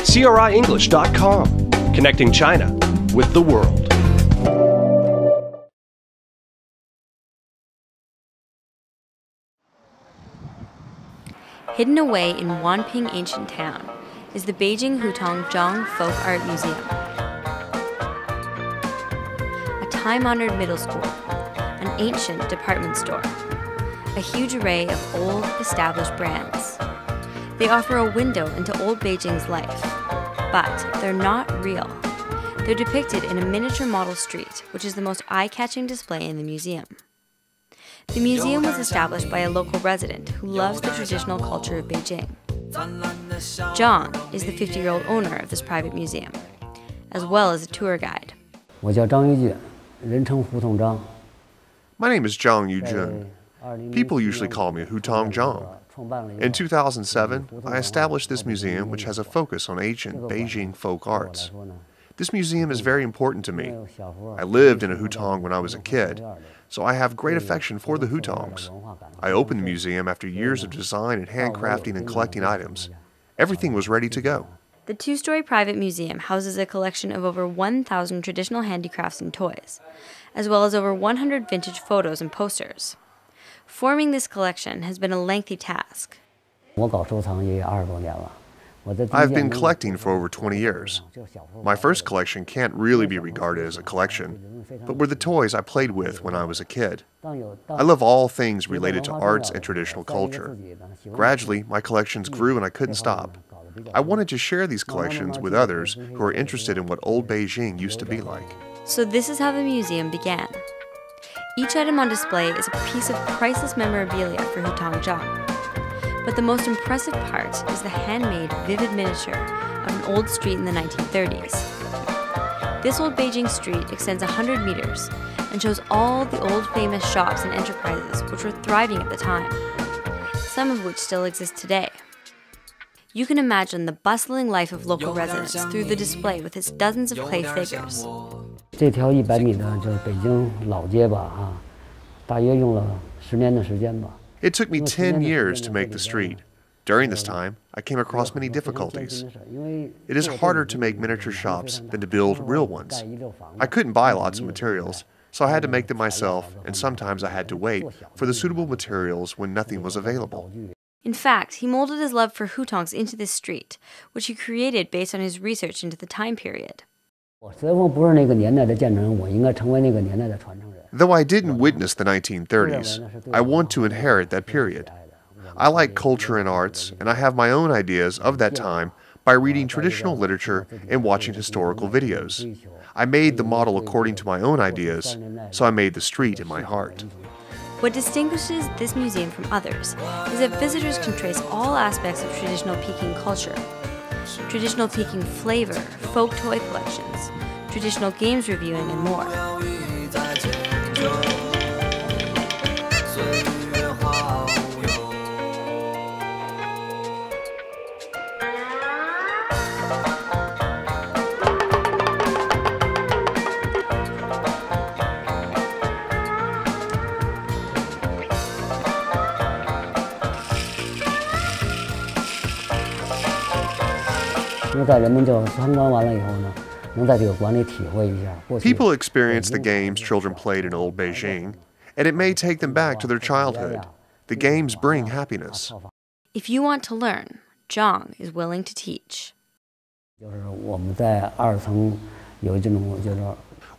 CRIEnglish.com, connecting China with the world. Hidden away in Wanping ancient town is the Beijing Hutong Zhang Folk Art Museum. A time-honored middle school, an ancient department store, a huge array of old, established brands. They offer a window into old Beijing's life, but they're not real. They're depicted in a miniature model street, which is the most eye-catching display in the museum. The museum was established by a local resident who loves the traditional culture of Beijing. Zhang is the 50-year-old owner of this private museum, as well as a tour guide. My name is Zhang Yujun. People usually call me Hutong Zhang. In 2007, I established this museum which has a focus on ancient Beijing folk arts. This museum is very important to me. I lived in a Hutong when I was a kid, so I have great affection for the Hutongs. I opened the museum after years of design and handcrafting and collecting items. Everything was ready to go. The two-story private museum houses a collection of over 1,000 traditional handicrafts and toys, as well as over 100 vintage photos and posters. Forming this collection has been a lengthy task. I've been collecting for over 20 years. My first collection can't really be regarded as a collection, but were the toys I played with when I was a kid. I love all things related to arts and traditional culture. Gradually, my collections grew and I couldn't stop. I wanted to share these collections with others who are interested in what old Beijing used to be like. So this is how the museum began. Each item on display is a piece of priceless memorabilia for Hutong Zhang. But the most impressive part is the handmade, vivid miniature of an old street in the 1930s. This old Beijing street extends 100 meters and shows all the old famous shops and enterprises which were thriving at the time, some of which still exist today. You can imagine the bustling life of local residents through the display with its dozens of clay figures. It took me 10 years to make the street. During this time, I came across many difficulties. It is harder to make miniature shops than to build real ones. I couldn't buy lots of materials, so I had to make them myself, and sometimes I had to wait for the suitable materials when nothing was available. In fact, he molded his love for Hutongs into this street, which he created based on his research into the time period. Though I didn't witness the 1930s, I want to inherit that period. I like culture and arts, and I have my own ideas of that time by reading traditional literature and watching historical videos. I made the model according to my own ideas, so I made the street in my heart. What distinguishes this museum from others is that visitors can trace all aspects of traditional Peking culture. Traditional Peking flavor, folk toy collections, traditional games reviewing, and more. People experience the games children played in old Beijing, and it may take them back to their childhood. The games bring happiness. If you want to learn, Zhang is willing to teach.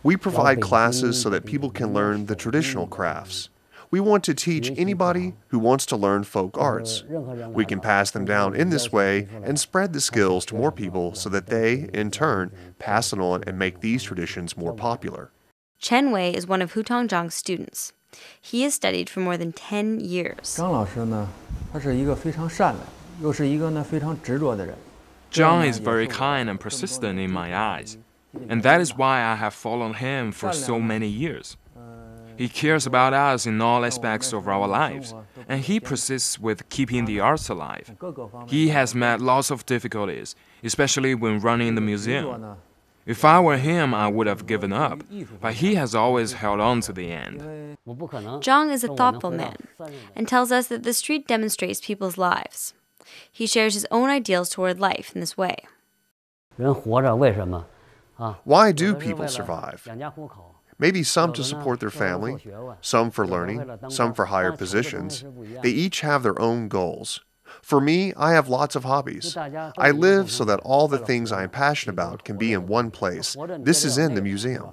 We provide classes so that people can learn the traditional crafts. We want to teach anybody who wants to learn folk arts. We can pass them down in this way and spread the skills to more people so that they, in turn, pass it on and make these traditions more popular. Chen Wei is one of Hutong Zhang's students. He has studied for more than 10 years. Zhang is very kind and persistent in my eyes, and that is why I have followed him for so many years. He cares about us in all aspects of our lives, and he persists with keeping the arts alive. He has met lots of difficulties, especially when running the museum. If I were him, I would have given up, but he has always held on to the end. Zhang is a thoughtful man and tells us that the street demonstrates people's lives. He shares his own ideals toward life in this way. Why do people survive? Maybe some to support their family, some for learning, some for higher positions. They each have their own goals. For me, I have lots of hobbies. I live so that all the things I am passionate about can be in one place. This is in the museum.